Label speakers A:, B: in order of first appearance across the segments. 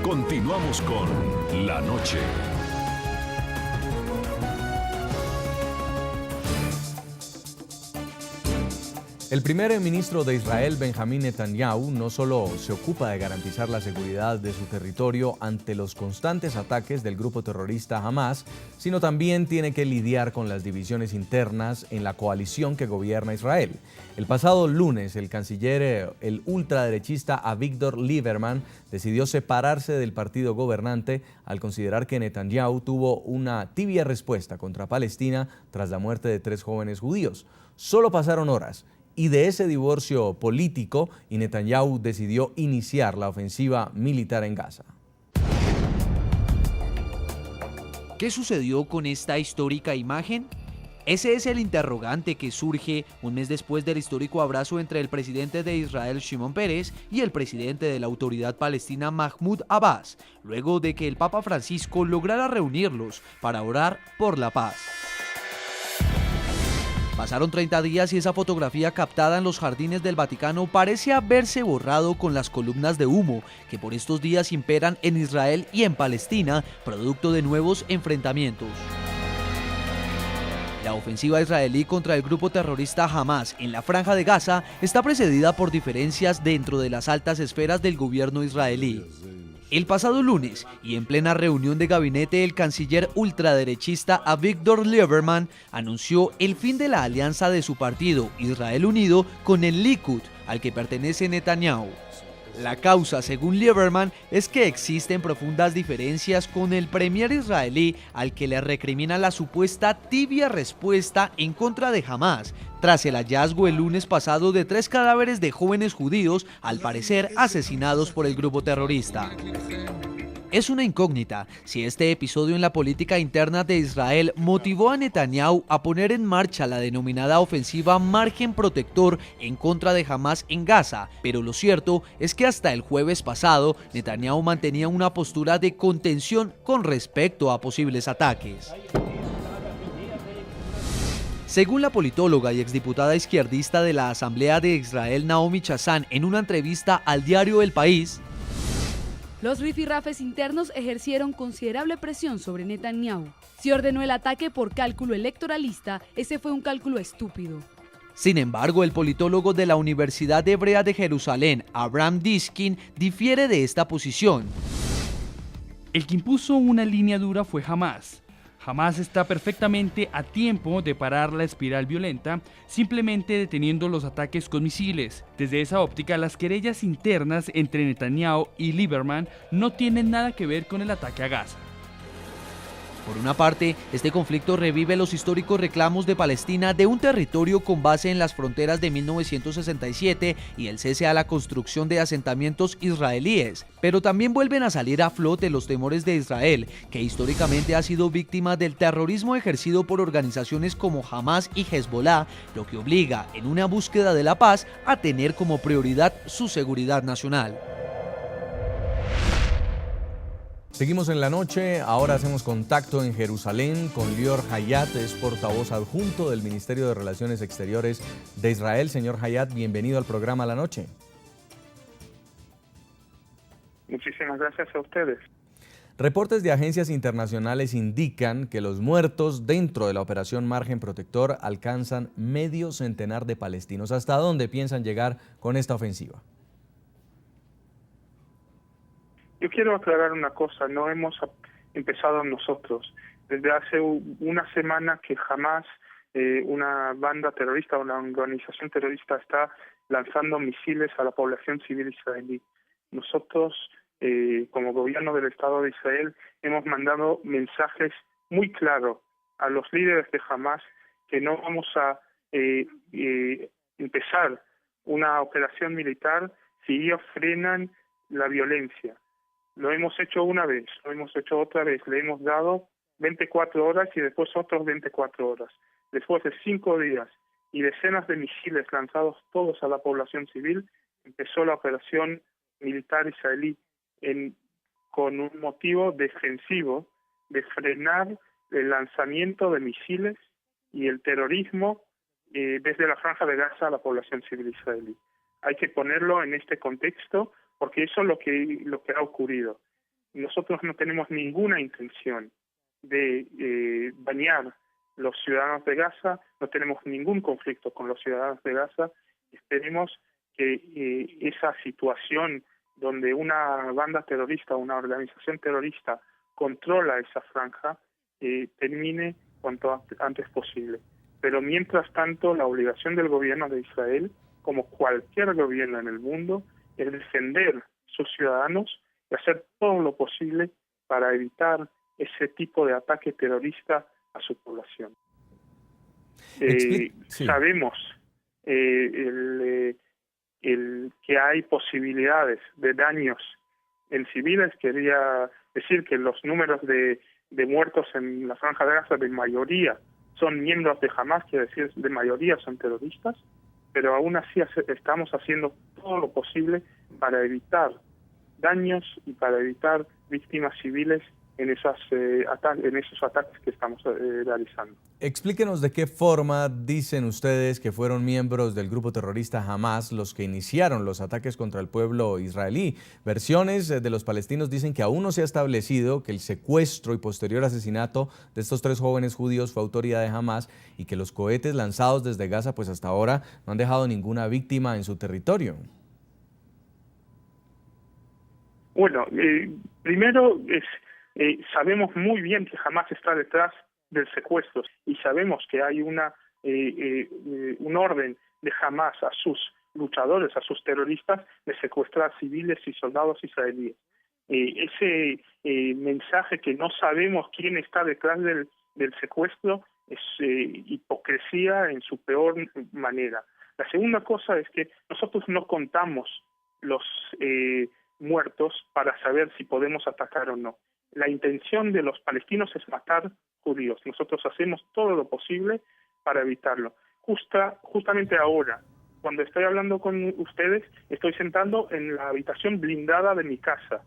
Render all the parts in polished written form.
A: Continuamos con La Noche.
B: El primer ministro de Israel, Benjamín Netanyahu, no solo se ocupa de garantizar la seguridad de su territorio ante los constantes ataques del grupo terrorista Hamas, sino también tiene que lidiar con las divisiones internas en la coalición que gobierna Israel. El pasado lunes, el canciller, el ultraderechista Avigdor Lieberman, decidió separarse del partido gobernante al considerar que Netanyahu tuvo una tibia respuesta contra Palestina tras la muerte de 3 jóvenes judíos. Solo pasaron horas y de ese divorcio político, y Netanyahu decidió iniciar la ofensiva militar en Gaza.
C: ¿Qué sucedió con esta histórica imagen? Ese es el interrogante que surge un mes después del histórico abrazo entre el presidente de Israel, Shimon Peres, y el presidente de la Autoridad Palestina, Mahmoud Abbas, luego de que el Papa Francisco lograra reunirlos para orar por la paz. Pasaron 30 días y esa fotografía captada en los jardines del Vaticano parece haberse borrado con las columnas de humo que por estos días imperan en Israel y en Palestina, producto de nuevos enfrentamientos. La ofensiva israelí contra el grupo terrorista Hamas en la Franja de Gaza está precedida por diferencias dentro de las altas esferas del gobierno israelí. El pasado lunes, y en plena reunión de gabinete, el canciller ultraderechista Avigdor Lieberman anunció el fin de la alianza de su partido, Israel Unido, con el Likud, al que pertenece Netanyahu. La causa, según Lieberman, es que existen profundas diferencias con el premier israelí, al que le recrimina la supuesta tibia respuesta en contra de Hamas, tras el hallazgo el lunes pasado de 3 cadáveres de jóvenes judíos, al parecer asesinados por el grupo terrorista. Es una incógnita si este episodio en la política interna de Israel motivó a Netanyahu a poner en marcha la denominada ofensiva Margen Protector en contra de Hamas en Gaza, pero lo cierto es que hasta el jueves pasado Netanyahu mantenía una postura de contención con respecto a posibles ataques. Según la politóloga y exdiputada izquierdista de la Asamblea de Israel, Naomi Chazan, en una entrevista al diario El País,
D: los rifirrafes internos ejercieron considerable presión sobre Netanyahu. Si ordenó el ataque por cálculo electoralista, ese fue un cálculo estúpido.
C: Sin embargo, el politólogo de la Universidad Hebrea de Jerusalén, Abraham Diskin, difiere de esta posición.
E: El que impuso una línea dura fue Hamas. Hamas está perfectamente a tiempo de parar la espiral violenta, simplemente deteniendo los ataques con misiles. Desde esa óptica, las querellas internas entre Netanyahu y Lieberman no tienen nada que ver con el ataque a Gaza.
C: Por una parte, este conflicto revive los históricos reclamos de Palestina de un territorio con base en las fronteras de 1967 y el cese a la construcción de asentamientos israelíes, pero también vuelven a salir a flote los temores de Israel, que históricamente ha sido víctima del terrorismo ejercido por organizaciones como Hamas y Hezbollah, lo que obliga, en una búsqueda de la paz, a tener como prioridad su seguridad nacional.
B: Seguimos en La Noche, ahora hacemos contacto en Jerusalén con Lior Hayat, es portavoz adjunto del Ministerio de Relaciones Exteriores de Israel. Señor Hayat, bienvenido al programa La Noche.
F: Muchísimas gracias a ustedes.
B: Reportes de agencias internacionales indican que los muertos dentro de la operación Margen Protector alcanzan medio centenar de palestinos. ¿Hasta dónde piensan llegar con esta ofensiva?
F: Yo quiero aclarar una cosa, no hemos empezado nosotros. Desde hace una semana que Hamas, una banda terrorista, una organización terrorista, está lanzando misiles a la población civil israelí. Nosotros, como gobierno del Estado de Israel, hemos mandado mensajes muy claros a los líderes de Hamas que no vamos a empezar una operación militar si ellos frenan la violencia. Lo hemos hecho una vez, lo hemos hecho otra vez, le hemos dado 24 horas y después otros 24 horas. Después de 5 días y decenas de misiles lanzados todos a la población civil, empezó la operación militar israelí con un motivo defensivo de frenar el lanzamiento de misiles y el terrorismo desde la Franja de Gaza a la población civil israelí. Hay que ponerlo en este contexto porque eso es lo que ha ocurrido. nosotros no tenemos ninguna intención de dañar los ciudadanos de Gaza, no tenemos ningún conflicto con los ciudadanos de Gaza. Esperemos que esa situación donde una banda terrorista, una organización terrorista controla esa franja, termine cuanto antes posible. Pero mientras tanto, la obligación del gobierno de Israel, como cualquier gobierno en el mundo, es defender sus ciudadanos y hacer todo lo posible para evitar ese tipo de ataque terrorista a su población.
B: Sí.
F: Sabemos que hay posibilidades de daños en civiles. Quería decir que los números de muertos en la Franja de Gaza de mayoría son miembros de Hamas, quiere decir de mayoría son terroristas, pero aún así estamos haciendo todo lo posible para evitar daños y para evitar víctimas civiles en esos ataques que estamos realizando.
B: Explíquenos de qué forma dicen ustedes que fueron miembros del grupo terrorista Hamas los que iniciaron los ataques contra el pueblo israelí. Versiones de los palestinos dicen que aún no se ha establecido que el secuestro y posterior asesinato de estos 3 jóvenes judíos fue autoría de Hamas y que los cohetes lanzados desde Gaza pues hasta ahora no han dejado ninguna víctima en su territorio.
F: Bueno, primero sabemos muy bien que Hamas está detrás del secuestro y sabemos que hay un orden de Hamas a sus luchadores, a sus terroristas, de secuestrar civiles y soldados israelíes. Ese mensaje que no sabemos quién está detrás del secuestro es hipocresía en su peor manera. La segunda cosa es que nosotros no contamos los muertos para saber si podemos atacar o no. La intención de los palestinos es matar judíos. Nosotros hacemos todo lo posible para evitarlo. Justamente ahora, cuando estoy hablando con ustedes, estoy sentado en la habitación blindada de mi casa.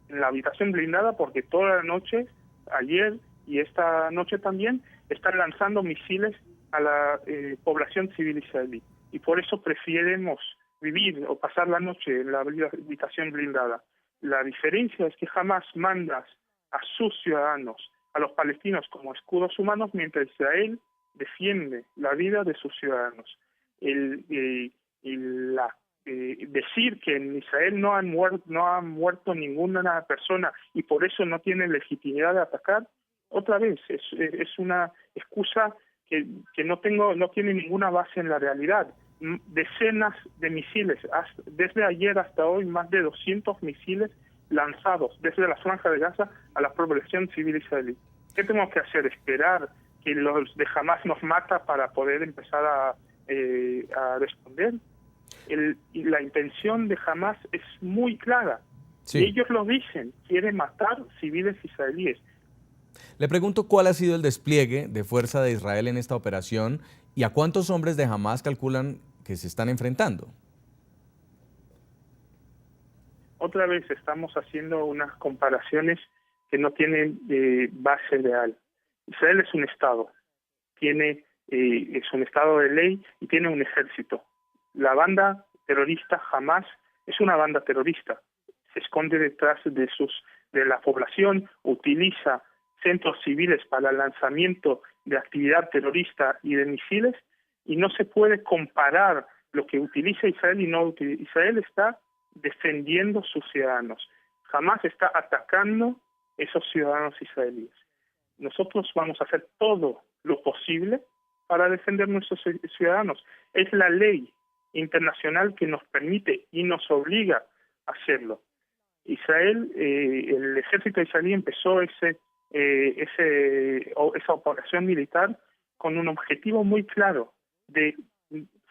F: En la habitación blindada porque toda la noche, ayer y esta noche también, están lanzando misiles a la población civil israelí. Y por eso preferimos vivir o pasar la noche en la habitación blindada. La diferencia es que jamás mandas a sus ciudadanos, a los palestinos, como escudos humanos, mientras Israel defiende la vida de sus ciudadanos. Decir que en Israel no ha muerto ninguna persona y por eso no tiene legitimidad de atacar, otra vez es una excusa que no tiene ninguna base en la realidad. Decenas de misiles, desde ayer hasta hoy, más de 200 misiles lanzados desde la Franja de Gaza a la población civil israelí. ¿Qué tenemos que hacer? ¿Esperar que los de Hamas nos mata para poder empezar a responder? La intención de Hamas es muy clara.
B: Sí.
F: Ellos lo dicen, quieren matar civiles israelíes.
B: Le pregunto cuál ha sido el despliegue de fuerza de Israel en esta operación y a cuántos hombres de Hamas calculan que se están enfrentando.
F: Otra vez estamos haciendo unas comparaciones que no tienen base real. Israel es un Estado, es un Estado de ley y tiene un ejército. La banda terrorista Hamas es una banda terrorista. Se esconde detrás de la población, utiliza centros civiles para el lanzamiento de actividad terrorista y de misiles, y no se puede comparar lo que utiliza Israel y no utiliza. Israel está defendiendo sus ciudadanos. Jamás está atacando esos ciudadanos israelíes. Nosotros vamos a hacer todo lo posible para defender nuestros ciudadanos. Es la ley internacional que nos permite y nos obliga a hacerlo. Israel, el ejército israelí empezó esa operación militar con un objetivo muy claro de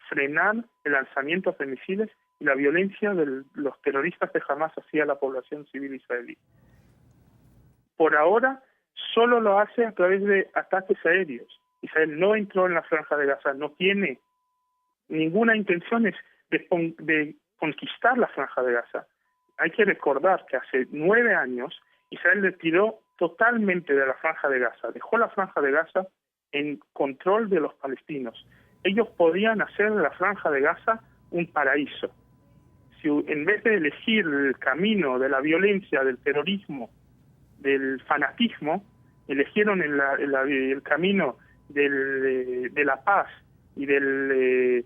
F: frenar el lanzamiento de misiles y la violencia de los terroristas de Hamas hacia la población civil israelí. Por ahora, solo lo hace a través de ataques aéreos. Israel no entró en la Franja de Gaza, no tiene ninguna intención de conquistar la Franja de Gaza. Hay que recordar que hace 9 años Israel retiró totalmente de la Franja de Gaza, dejó la Franja de Gaza en control de los palestinos. Ellos podían hacer de la Franja de Gaza un paraíso. Si en vez de elegir el camino de la violencia, del terrorismo, del fanatismo, eligieron el camino de la paz y de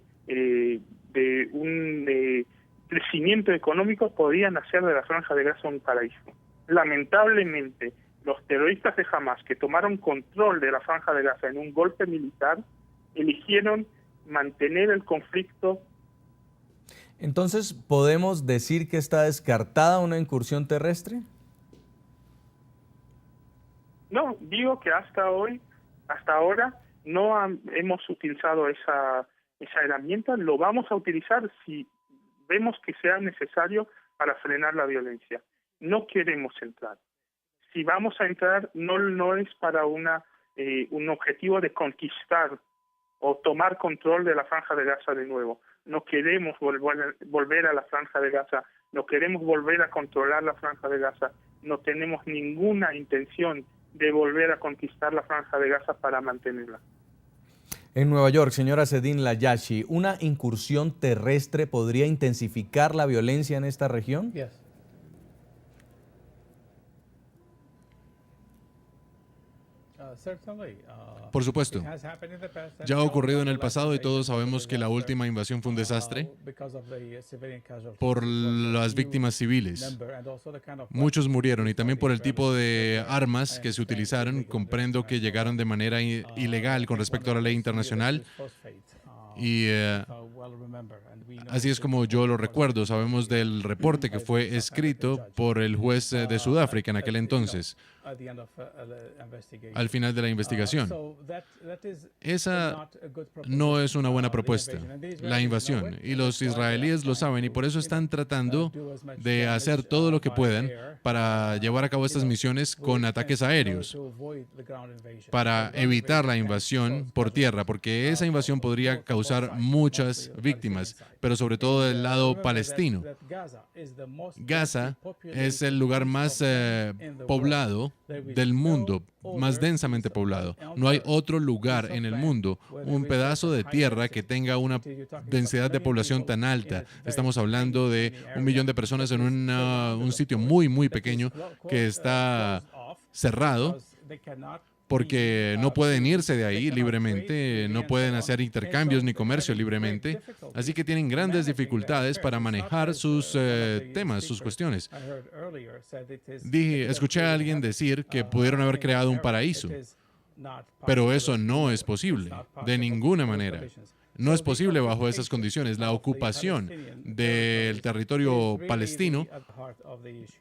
F: un crecimiento económico, podían hacer de la Franja de Gaza un paraíso. Lamentablemente, los terroristas de Hamas, que tomaron control de la Franja de Gaza en un golpe militar, eligieron mantener el conflicto.
B: Entonces, ¿podemos decir que está descartada una incursión terrestre?
F: No, digo que hasta ahora no hemos utilizado esa herramienta. Lo vamos a utilizar si vemos que sea necesario para frenar la violencia. No queremos entrar. Si vamos a entrar, no es para un objetivo de conquistar o tomar control de la Franja de Gaza de nuevo. No queremos volver a la Franja de Gaza, no queremos volver a controlar la Franja de Gaza, no tenemos ninguna intención de volver a conquistar la Franja de Gaza para mantenerla.
B: En Nueva York, señora Sedin Layashi, ¿una incursión terrestre podría intensificar la violencia en esta región?
G: Yes.
H: Por supuesto. Ya ha ocurrido en el pasado y todos sabemos que la última invasión fue un desastre por las víctimas civiles. Muchos murieron y también por el tipo de armas que se utilizaron. Comprendo que llegaron de manera ilegal con respecto a la ley internacional. Y así es como yo lo recuerdo. Sabemos del reporte que fue escrito por el juez de Sudáfrica en aquel entonces, al final de la investigación. Esa no es una buena propuesta, la invasión. Y los israelíes lo saben y por eso están tratando de hacer todo lo que puedan para llevar a cabo estas misiones con ataques aéreos, para evitar la invasión por tierra, porque esa invasión podría causar muchas víctimas, pero sobre todo del lado palestino. Gaza es el lugar más poblado del mundo, más densamente poblado. No hay otro lugar en el mundo, un pedazo de tierra que tenga una densidad de población tan alta. Estamos hablando de 1 millón de personas en un sitio muy, muy pequeño que está cerrado, porque no pueden irse de ahí libremente, no pueden hacer intercambios ni comercio libremente, así que tienen grandes dificultades para manejar sus temas, sus cuestiones. Escuché a alguien decir que pudieron haber creado un paraíso, pero eso no es posible, de ninguna manera. No es posible bajo esas condiciones. La ocupación del territorio palestino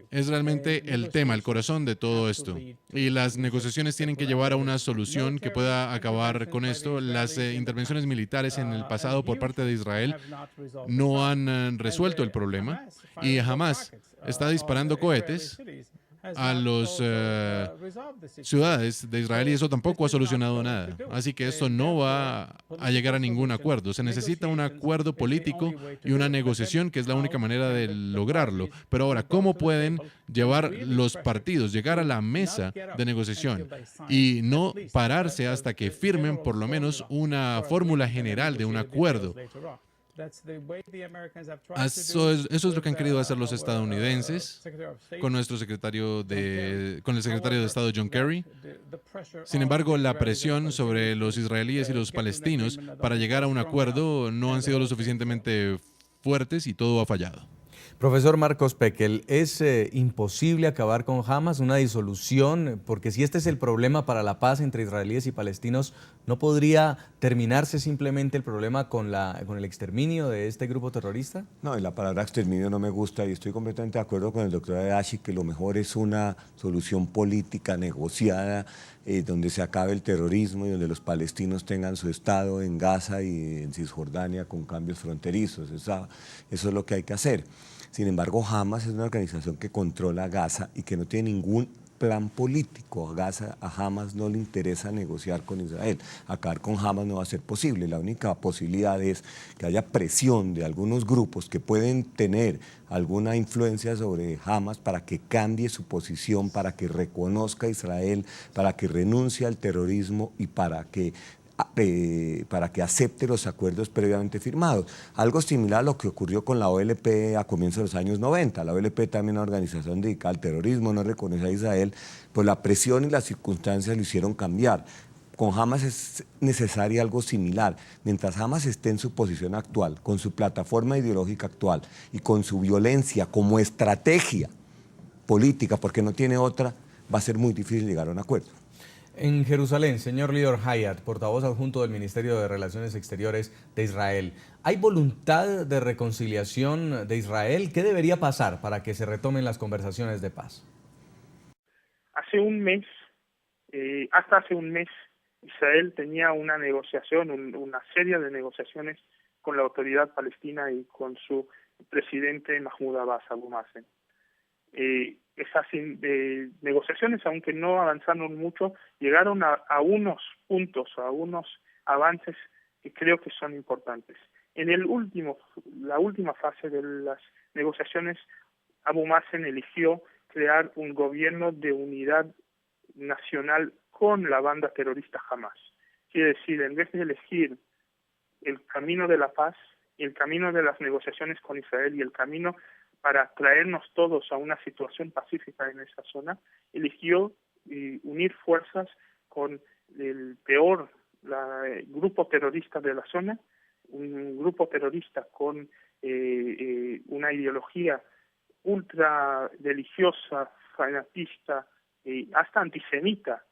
H: es realmente el tema, el corazón de todo esto. Y las negociaciones tienen que llevar a una solución que pueda acabar con esto. Las intervenciones militares en el pasado por parte de Israel no han resuelto el problema y Hamas está disparando cohetes a las ciudades de Israel y eso tampoco ha solucionado nada. Así que esto no va a llegar a ningún acuerdo. Se necesita un acuerdo político y una negociación que es la única manera de lograrlo. Pero ahora, ¿cómo pueden llevar los partidos, llegar a la mesa de negociación y no pararse hasta que firmen por lo menos una fórmula general de un acuerdo? Eso es lo que han querido hacer los estadounidenses con el secretario de Estado John Kerry. Sin embargo, la presión sobre los israelíes y los palestinos para llegar a un acuerdo no han sido lo suficientemente fuertes y todo ha fallado.
B: Profesor Marcos Pekel, ¿es imposible acabar con Hamas, una disolución? Porque si este es el problema para la paz entre israelíes y palestinos, ¿no podría terminarse simplemente el problema con el exterminio de este grupo terrorista?
I: No, y la palabra exterminio no me gusta y estoy completamente de acuerdo con el doctor Ayashi que lo mejor es una solución política negociada donde se acabe el terrorismo y donde los palestinos tengan su estado en Gaza y en Cisjordania con cambios fronterizos. Eso es lo que hay que hacer. Sin embargo, Hamas es una organización que controla Gaza y que no tiene ningún plan político. A Hamas no le interesa negociar con Israel. Acabar con Hamas no va a ser posible. La única posibilidad es que haya presión de algunos grupos que pueden tener alguna influencia sobre Hamas para que cambie su posición, para que reconozca a Israel, para que renuncie al terrorismo y para que para que acepte los acuerdos previamente firmados. Algo similar a lo que ocurrió con la OLP a comienzos de los años 90. La OLP, también una organización dedicada al terrorismo, no reconoce a Israel, pues la presión y las circunstancias lo hicieron cambiar. Con Hamas es necesario algo similar. Mientras Hamas esté en su posición actual, con su plataforma ideológica actual y con su violencia como estrategia política, porque no tiene otra, va a ser muy difícil llegar a un acuerdo.
B: En Jerusalén, señor Lior Hayat, portavoz adjunto del Ministerio de Relaciones Exteriores de Israel, ¿hay voluntad de reconciliación de Israel? ¿Qué debería pasar para que se retomen las conversaciones de paz?
F: Hace un mes, hasta hace un mes, Israel tenía una negociación, una serie de negociaciones con la autoridad palestina y con su presidente Mahmoud Abbas, Abu Mazen. Esas negociaciones, aunque no avanzaron mucho, llegaron a unos puntos, a unos avances que creo que son importantes. En la última fase de las negociaciones, Abu Mazen eligió crear un gobierno de unidad nacional con la banda terrorista Hamas. Quiere decir, en vez de elegir el camino de la paz, el camino de las negociaciones con Israel y el camino para traernos todos a una situación pacífica en esa zona, eligió unir fuerzas con el peor grupo terrorista de la zona, un grupo terrorista con una ideología ultra religiosa, fanatista, hasta antisemita,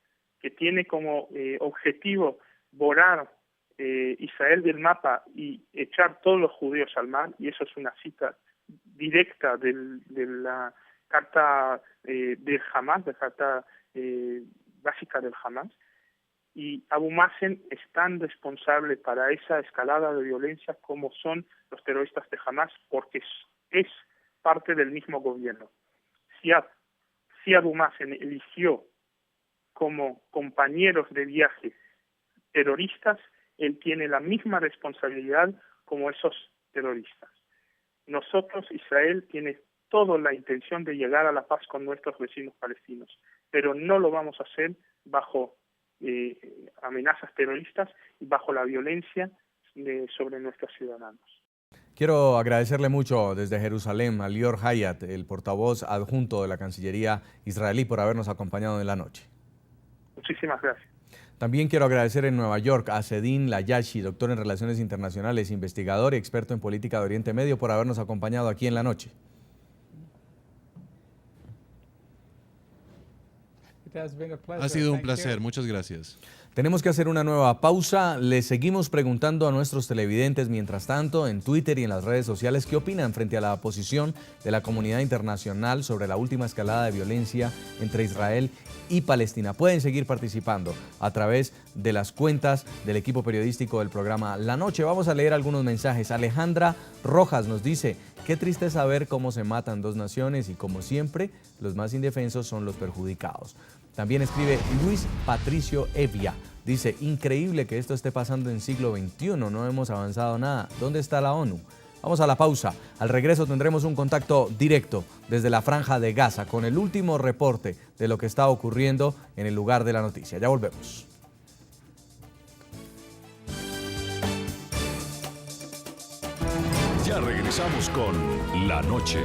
F: que tiene como objetivo borrar Israel del mapa y echar todos los judíos al mar, y eso es una cita directa de la carta del Hamas, de la carta básica del Hamas, y Abu Mazen es tan responsable para esa escalada de violencia como son los terroristas de Hamas, porque es parte del mismo gobierno. Si Abu Mazen eligió como compañeros de viaje terroristas, él tiene la misma responsabilidad como esos terroristas. Nosotros, Israel, tiene toda la intención de llegar a la paz con nuestros vecinos palestinos, pero no lo vamos a hacer bajo amenazas terroristas y bajo la violencia sobre nuestros ciudadanos.
B: Quiero agradecerle mucho desde Jerusalén a Lior Hayat, el portavoz adjunto de la Cancillería israelí, por habernos acompañado en la noche.
F: Muchísimas gracias.
B: También quiero agradecer en Nueva York a Sedin Layashi, doctor en Relaciones Internacionales, investigador y experto en política de Oriente Medio, por habernos acompañado aquí en la noche.
H: Ha sido un placer, muchas gracias.
B: Tenemos que hacer una nueva pausa. Les seguimos preguntando a nuestros televidentes, mientras tanto, en Twitter y en las redes sociales, qué opinan frente a la posición de la comunidad internacional sobre la última escalada de violencia entre Israel y Palestina. Pueden seguir participando a través de las cuentas del equipo periodístico del programa La Noche. Vamos a leer algunos mensajes. Alejandra Rojas nos dice: qué triste saber cómo se matan dos naciones y, como siempre, los más indefensos son los perjudicados. También escribe Luis Patricio Evia. Dice: increíble que esto esté pasando en siglo XXI, no hemos avanzado nada. ¿Dónde está la ONU? Vamos a la pausa. Al regreso tendremos un contacto directo desde la Franja de Gaza con el último reporte de lo que está ocurriendo en el lugar de la noticia. Ya volvemos.
A: Ya regresamos con La Noche.